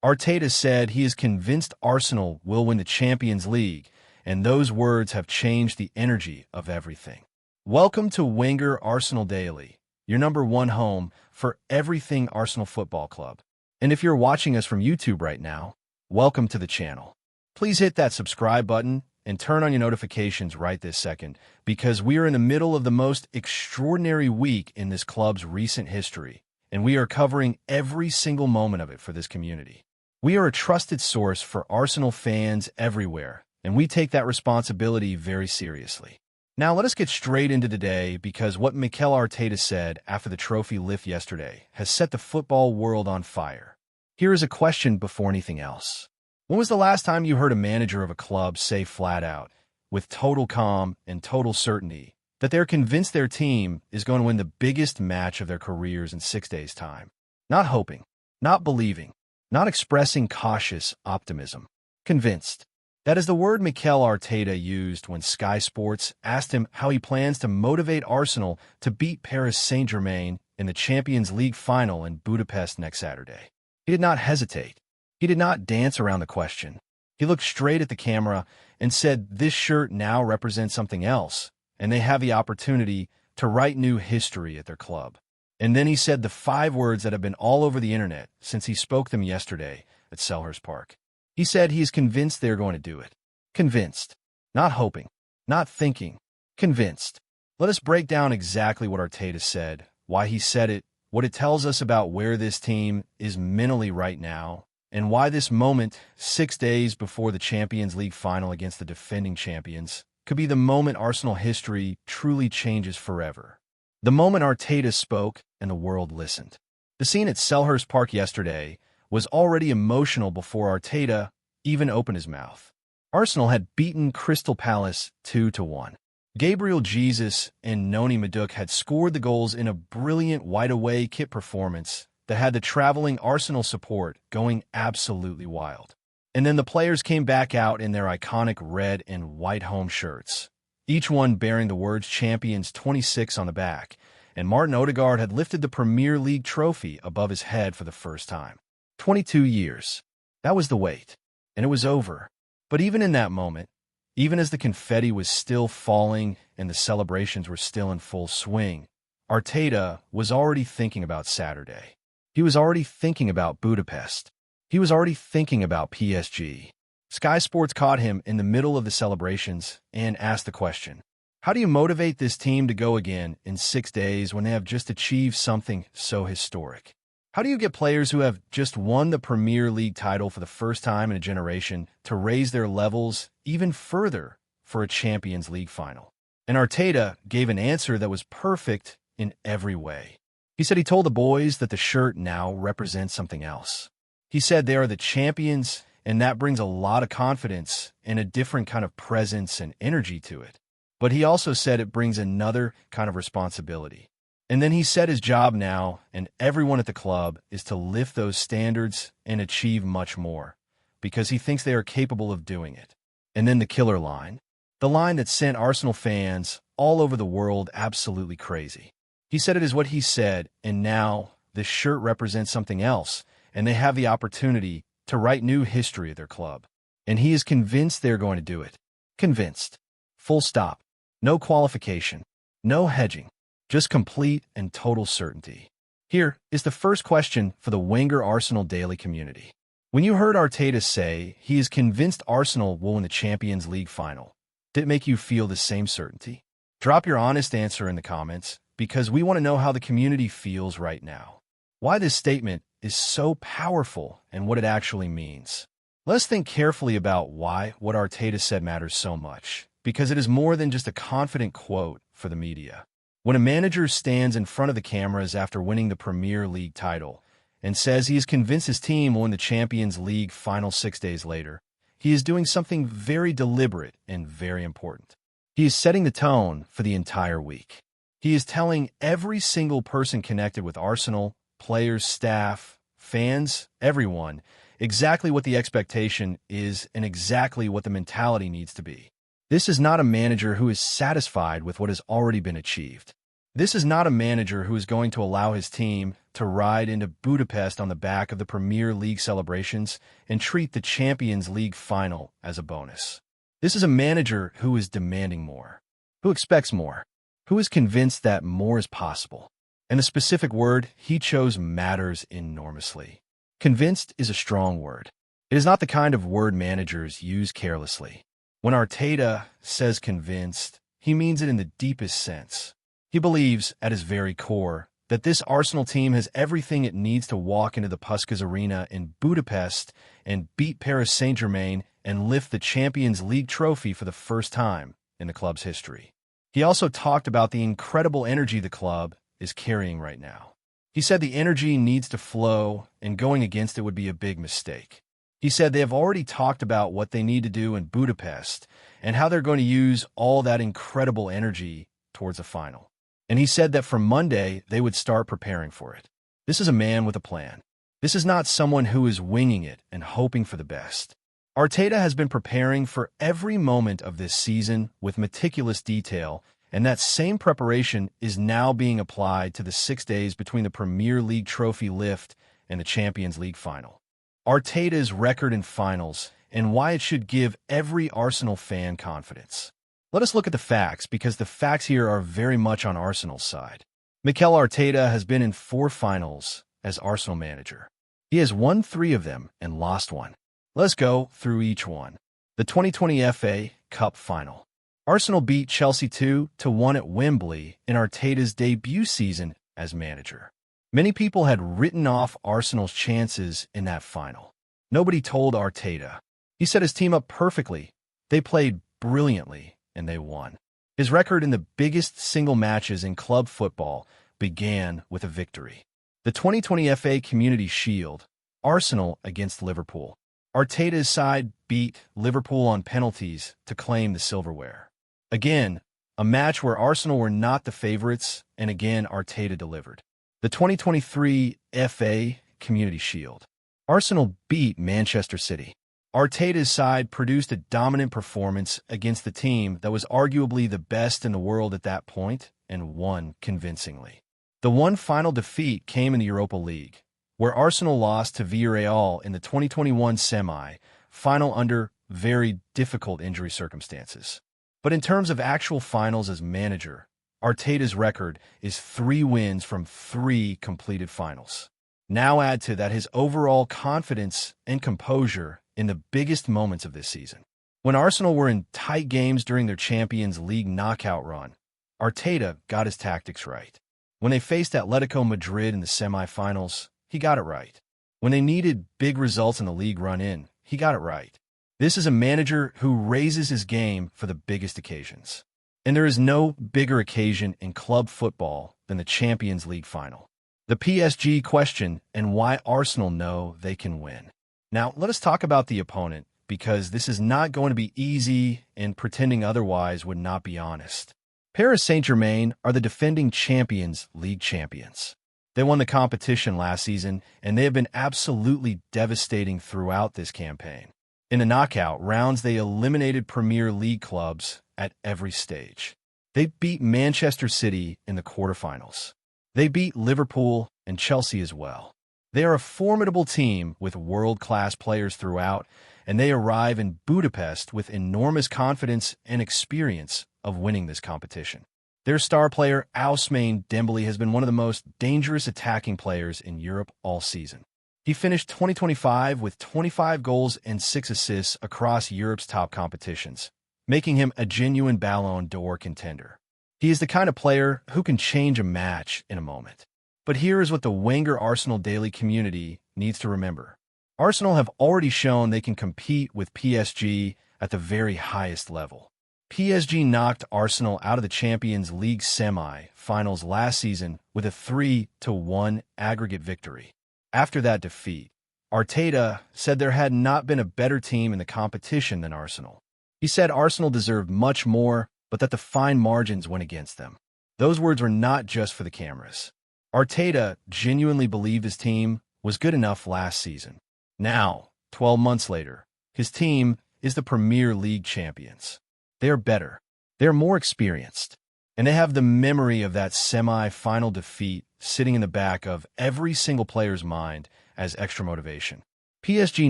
Arteta said he is convinced Arsenal will win the Champions League, and those words have changed the energy of everything. Welcome to 𝐅𝐔𝐋𝐋 Arsenal Daily, your number one home for everything Arsenal Football Club. And if you're watching us from YouTube right now, welcome to the channel. Please hit that subscribe button and turn on your notifications right this second, because we are in the middle of the most extraordinary week in this club's recent history, and we are covering every single moment of it for this community. We are a trusted source for Arsenal fans everywhere, and we take that responsibility very seriously. Now let us get straight into today, because what Mikel Arteta said after the trophy lift yesterday has set the football world on fire. Here is a question before anything else. When was the last time you heard a manager of a club say flat out, with total calm and total certainty, that they're convinced their team is going to win the biggest match of their careers in 6 days' time? Not hoping, not believing, not expressing cautious optimism. Convinced. That is the word Mikel Arteta used when Sky Sports asked him how he plans to motivate Arsenal to beat Paris Saint-Germain in the Champions League final in Budapest next Saturday. He did not hesitate. He did not dance around the question. He looked straight at the camera and said this shirt now represents something else, and they have the opportunity to write new history at their club. And then he said the 5 words that have been all over the internet since he spoke them yesterday at Selhurst Park. He said he is convinced they're going to do it. Convinced. Not hoping. Not thinking. Convinced. Let us break down exactly what Arteta said, why he said it, what it tells us about where this team is mentally right now, and why this moment, 6 days before the Champions League final against the defending champions, could be the moment Arsenal history truly changes forever. The moment Arteta spoke and the world listened. The scene at Selhurst Park yesterday was already emotional before Arteta even opened his mouth. Arsenal had beaten Crystal Palace 2-1. Gabriel Jesus and Noni Madueke had scored the goals in a brilliant wide-away kit performance that had the traveling Arsenal support going absolutely wild. And then the players came back out in their iconic red and white home shirts, each one bearing the words Champions 26 on the back, and Martin Odegaard had lifted the Premier League trophy above his head for the first time. 22 years. That was the wait, and it was over. But even in that moment, even as the confetti was still falling and the celebrations were still in full swing, Arteta was already thinking about Saturday. He was already thinking about Budapest. He was already thinking about PSG. Sky Sports caught him in the middle of the celebrations and asked the question, how do you motivate this team to go again in 6 days when they have just achieved something so historic? How do you get players who have just won the Premier League title for the first time in a generation to raise their levels even further for a Champions League final? And Arteta gave an answer that was perfect in every way. He said he told the boys that the shirt now represents something else. He said they are the champions, and that brings a lot of confidence and a different kind of presence and energy to it. But he also said it brings another kind of responsibility. And then he said his job now, and everyone at the club, is to lift those standards and achieve much more, because he thinks they are capable of doing it. And then the killer line, the line that sent Arsenal fans all over the world absolutely crazy. He said it is what he said, and now this shirt represents something else, and they have the opportunity to write new history at their club. And he is convinced they're going to do it. Convinced. Full stop. No qualification. No hedging. Just complete and total certainty. Here is the first question for the 𝐅𝐔𝐋𝐋 Arsenal Daily community. When you heard Arteta say he is convinced Arsenal will win the Champions League final, did it make you feel the same certainty? Drop your honest answer in the comments, because we want to know how the community feels right now. Why this statement is so powerful and what it actually means. Let's think carefully about why what Arteta said matters so much, because it is more than just a confident quote for the media. When a manager stands in front of the cameras after winning the Premier League title and says he is convinced his team will win the Champions League final 6 days later, he is doing something very deliberate and very important. He is setting the tone for the entire week. He is telling every single person connected with Arsenal, players, staff, fans, everyone, exactly what the expectation is and exactly what the mentality needs to be. This is not a manager who is satisfied with what has already been achieved. This is not a manager who is going to allow his team to ride into Budapest on the back of the Premier League celebrations and treat the Champions League final as a bonus. This is a manager who is demanding more, who expects more, who is convinced that more is possible. And the specific word he chose matters enormously. Convinced is a strong word. It is not the kind of word managers use carelessly. When Arteta says convinced, he means it in the deepest sense. He believes, at his very core, that this Arsenal team has everything it needs to walk into the Puskás Arena in Budapest and beat Paris Saint-Germain and lift the Champions League trophy for the first time in the club's history. He also talked about the incredible energy the club is carrying right now. He said the energy needs to flow, and going against it would be a big mistake. He said they have already talked about what they need to do in Budapest and how they're going to use all that incredible energy towards the final. And he said that from Monday, they would start preparing for it. This is a man with a plan. This is not someone who is winging it and hoping for the best. Arteta has been preparing for every moment of this season with meticulous detail, and that same preparation is now being applied to the 6 days between the Premier League trophy lift and the Champions League final. Arteta's record in finals and why it should give every Arsenal fan confidence. Let us look at the facts, because the facts here are very much on Arsenal's side. Mikel Arteta has been in 4 finals as Arsenal manager. He has won 3 of them and lost 1. Let's go through each one. The 2020 FA Cup final. Arsenal beat Chelsea 2-1 at Wembley in Arteta's debut season as manager. Many people had written off Arsenal's chances in that final. Nobody told Arteta. He set his team up perfectly. They played brilliantly, and they won. His record in the biggest single matches in club football began with a victory. The 2020 FA Community Shield, Arsenal against Liverpool. Arteta's side beat Liverpool on penalties to claim the silverware. Again, a match where Arsenal were not the favorites, and again Arteta delivered. The 2023 FA Community Shield. Arsenal beat Manchester City. Arteta's side produced a dominant performance against the team that was arguably the best in the world at that point and won convincingly. The one final defeat came in the Europa League, where Arsenal lost to Villarreal in the 2021 semi-final under very difficult injury circumstances. But in terms of actual finals as manager, Arteta's record is 3 wins from 3 completed finals. Now add to that his overall confidence and composure in the biggest moments of this season. When Arsenal were in tight games during their Champions League knockout run, Arteta got his tactics right. When they faced Atletico Madrid in the semi-finals, he got it right. When they needed big results in the league run-in, he got it right. This is a manager who raises his game for the biggest occasions. And there is no bigger occasion in club football than the Champions League final. The PSG question and why Arsenal know they can win. Now, let us talk about the opponent, because this is not going to be easy, and pretending otherwise would not be honest. Paris Saint-Germain are the defending Champions League champions. They won the competition last season, and they have been absolutely devastating throughout this campaign. In the knockout rounds, they eliminated Premier League clubs at every stage. They beat Manchester City in the quarterfinals. They beat Liverpool and Chelsea as well. They are a formidable team with world-class players throughout, and they arrive in Budapest with enormous confidence and experience of winning this competition. Their star player, Ousmane Dembélé, has been one of the most dangerous attacking players in Europe all season. He finished 2025 with 25 goals and 6 assists across Europe's top competitions, making him a genuine Ballon d'Or contender. He is the kind of player who can change a match in a moment. But here is what the Wenger Arsenal Daily community needs to remember. Arsenal have already shown they can compete with PSG at the very highest level. PSG knocked Arsenal out of the Champions League semi-finals last season with a 3-1 aggregate victory. After that defeat, Arteta said there had not been a better team in the competition than Arsenal. He said Arsenal deserved much more, but that the fine margins went against them. Those words were not just for the cameras. Arteta genuinely believed his team was good enough last season. Now, 12 months later, his team is the Premier League champions. They are better, they are more experienced, and they have the memory of that semi-final defeat sitting in the back of every single player's mind as extra motivation. PSG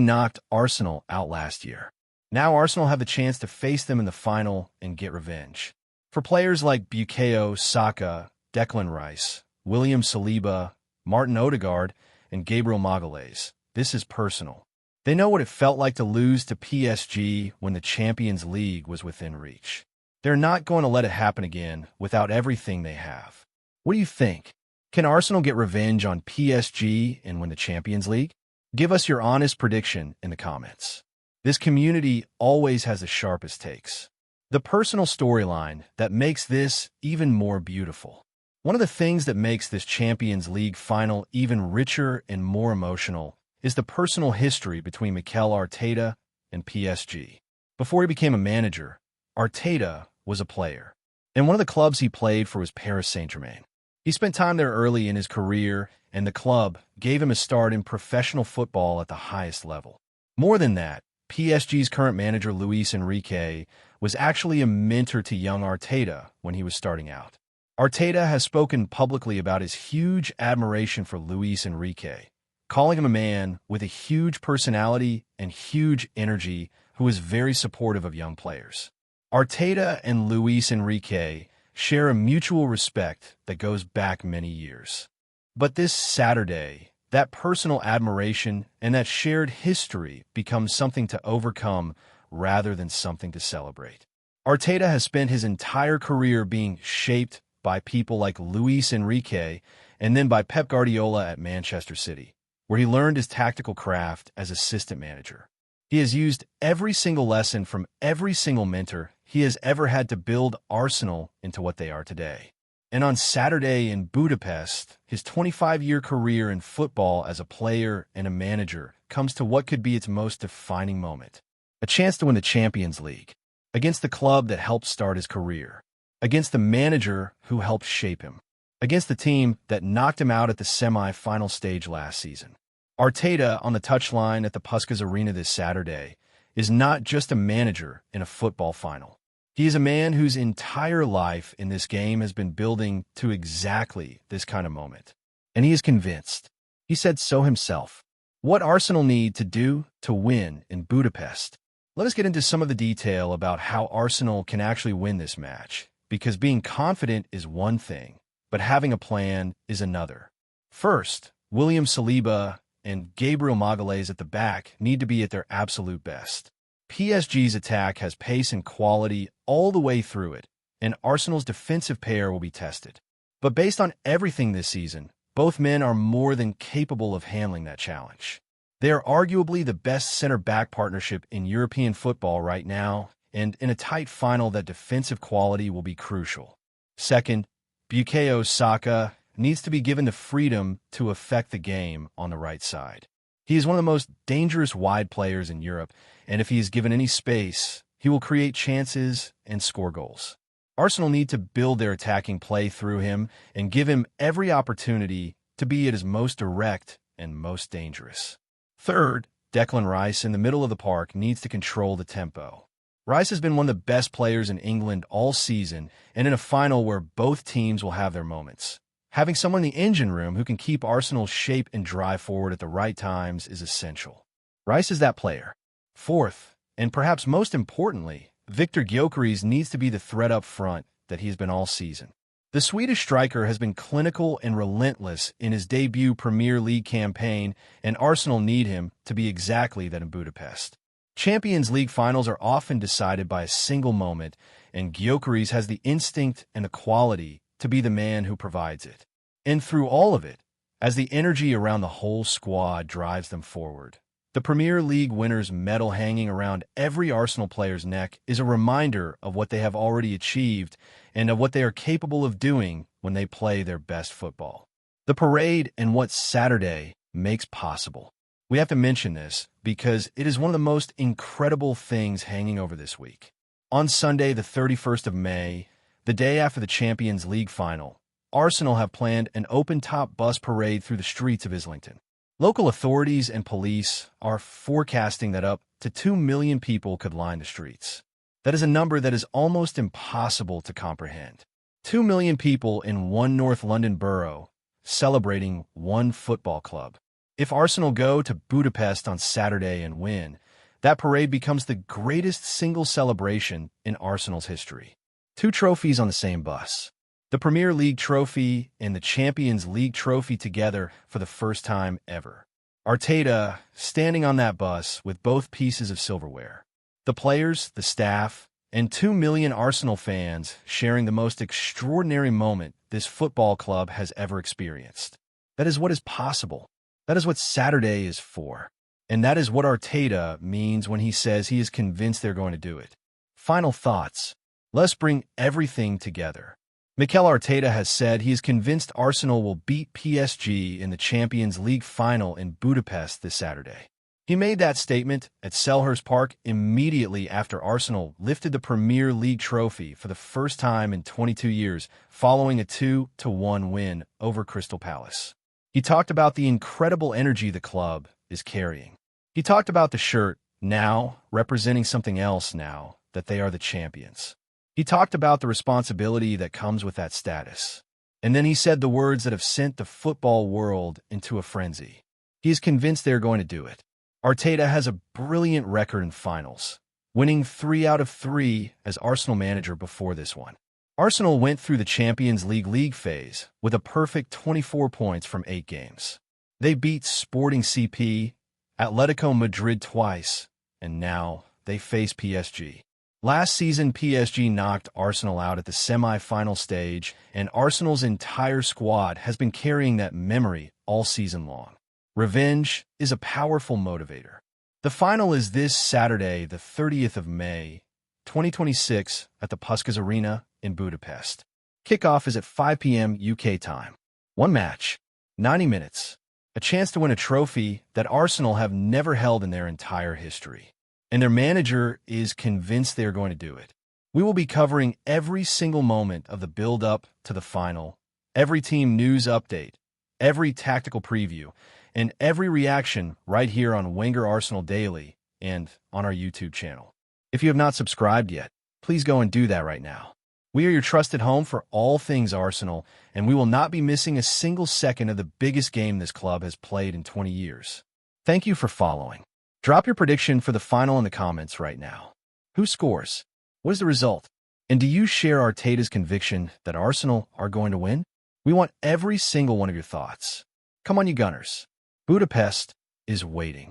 knocked Arsenal out last year. Now Arsenal have the chance to face them in the final and get revenge. For players like Bukayo Saka, Declan Rice, William Saliba, Martin Odegaard, and Gabriel Magalhaes, this is personal. They know what it felt like to lose to PSG when the Champions League was within reach. They're not going to let it happen again without everything they have. What do you think? Can Arsenal get revenge on PSG and win the Champions League? Give us your honest prediction in the comments. This community always has the sharpest takes. The personal storyline that makes this even more beautiful. One of the things that makes this Champions League final even richer and more emotional is the personal history between Mikel Arteta and PSG. Before he became a manager, Arteta was a player, and one of the clubs he played for was Paris Saint-Germain. He spent time there early in his career, and the club gave him a start in professional football at the highest level. More than that, PSG's current manager Luis Enrique was actually a mentor to young Arteta when he was starting out. Arteta has spoken publicly about his huge admiration for Luis Enrique, calling him a man with a huge personality and huge energy who is very supportive of young players. Arteta and Luis Enrique share a mutual respect that goes back many years. But this Saturday, that personal admiration and that shared history becomes something to overcome rather than something to celebrate. Arteta has spent his entire career being shaped by people like Luis Enrique and then by Pep Guardiola at Manchester City, where he learned his tactical craft as assistant manager. He has used every single lesson from every single mentor he has ever had to build Arsenal into what they are today. And on Saturday in Budapest, his 25-year career in football as a player and a manager comes to what could be its most defining moment. A chance to win the Champions League, against the club that helped start his career, against the manager who helped shape him, against the team that knocked him out at the semi-final stage last season. Arteta, on the touchline at the Puskas Arena this Saturday, is not just a manager in a football final. He is a man whose entire life in this game has been building to exactly this kind of moment. And he is convinced. He said so himself. What Arsenal need to do to win in Budapest? Let us get into some of the detail about how Arsenal can actually win this match, because being confident is one thing, but having a plan is another. First, William Saliba and Gabriel Magalhaes at the back need to be at their absolute best. PSG's attack has pace and quality all the way through it, and Arsenal's defensive pair will be tested. But based on everything this season, both men are more than capable of handling that challenge. They are arguably the best center-back partnership in European football right now, and in a tight final that defensive quality will be crucial. Second, Bukayo Saka needs to be given the freedom to affect the game on the right side. He is one of the most dangerous wide players in Europe, and if he is given any space, he will create chances and score goals. Arsenal need to build their attacking play through him and give him every opportunity to be at his most direct and most dangerous. Third, Declan Rice in the middle of the park needs to control the tempo. Rice has been one of the best players in England all season and in a final where both teams will have their moments. Having someone in the engine room who can keep Arsenal's shape and drive forward at the right times is essential. Rice is that player. Fourth, and perhaps most importantly, Viktor Gyökeres needs to be the threat up front that he's been all season. The Swedish striker has been clinical and relentless in his debut Premier League campaign, and Arsenal need him to be exactly that in Budapest. Champions League finals are often decided by a single moment, and Gyökeres has the instinct and the quality to be the man who provides it. And through all of it, as the energy around the whole squad drives them forward, the Premier League winners' medal hanging around every Arsenal player's neck is a reminder of what they have already achieved and of what they are capable of doing when they play their best football. The parade and what Saturday makes possible. We have to mention this because it is one of the most incredible things hanging over this week. On Sunday, the 31st of May, the day after the Champions League final, Arsenal have planned an open-top bus parade through the streets of Islington. Local authorities and police are forecasting that up to 2 million people could line the streets. That is a number that is almost impossible to comprehend. 2 million people in one North London borough celebrating one football club. If Arsenal go to Budapest on Saturday and win, that parade becomes the greatest single celebration in Arsenal's history. Two trophies on the same bus. The Premier League trophy and the Champions League trophy together for the first time ever. Arteta standing on that bus with both pieces of silverware. The players, the staff, and 2 million Arsenal fans sharing the most extraordinary moment this football club has ever experienced. That is what is possible. That is what Saturday is for. And that is what Arteta means when he says he is convinced they're going to do it. Final thoughts. Let's bring everything together. Mikel Arteta has said he is convinced Arsenal will beat PSG in the Champions League final in Budapest this Saturday. He made that statement at Selhurst Park immediately after Arsenal lifted the Premier League trophy for the first time in 22 years following a 2-1 win over Crystal Palace. He talked about the incredible energy the club is carrying. He talked about the shirt now representing something else now that they are the champions. He talked about the responsibility that comes with that status. And then he said the words that have sent the football world into a frenzy. He is convinced they're going to do it. Arteta has a brilliant record in finals, winning 3 out of 3 as Arsenal manager before this one. Arsenal went through the Champions League phase with a perfect 24 points from 8 games. They beat Sporting CP, Atletico Madrid twice, and now they face PSG. Last season, PSG knocked Arsenal out at the semi-final stage, and Arsenal's entire squad has been carrying that memory all season long. Revenge is a powerful motivator. The final is this Saturday, the 30th of May, 2026, at the Puskás Arena in Budapest. Kickoff is at 5 p.m. UK time. One match, 90 minutes, a chance to win a trophy that Arsenal have never held in their entire history. And their manager is convinced they are going to do it. We will be covering every single moment of the build-up to the final, every team news update, every tactical preview, and every reaction right here on Wenger Arsenal Daily and on our YouTube channel. If you have not subscribed yet, please go and do that right now. We are your trusted home for all things Arsenal, and we will not be missing a single second of the biggest game this club has played in 20 years. Thank you for following. Drop your prediction for the final in the comments right now. Who scores? What is the result? And do you share Arteta's conviction that Arsenal are going to win? We want every single one of your thoughts. Come on, you Gunners. Budapest is waiting.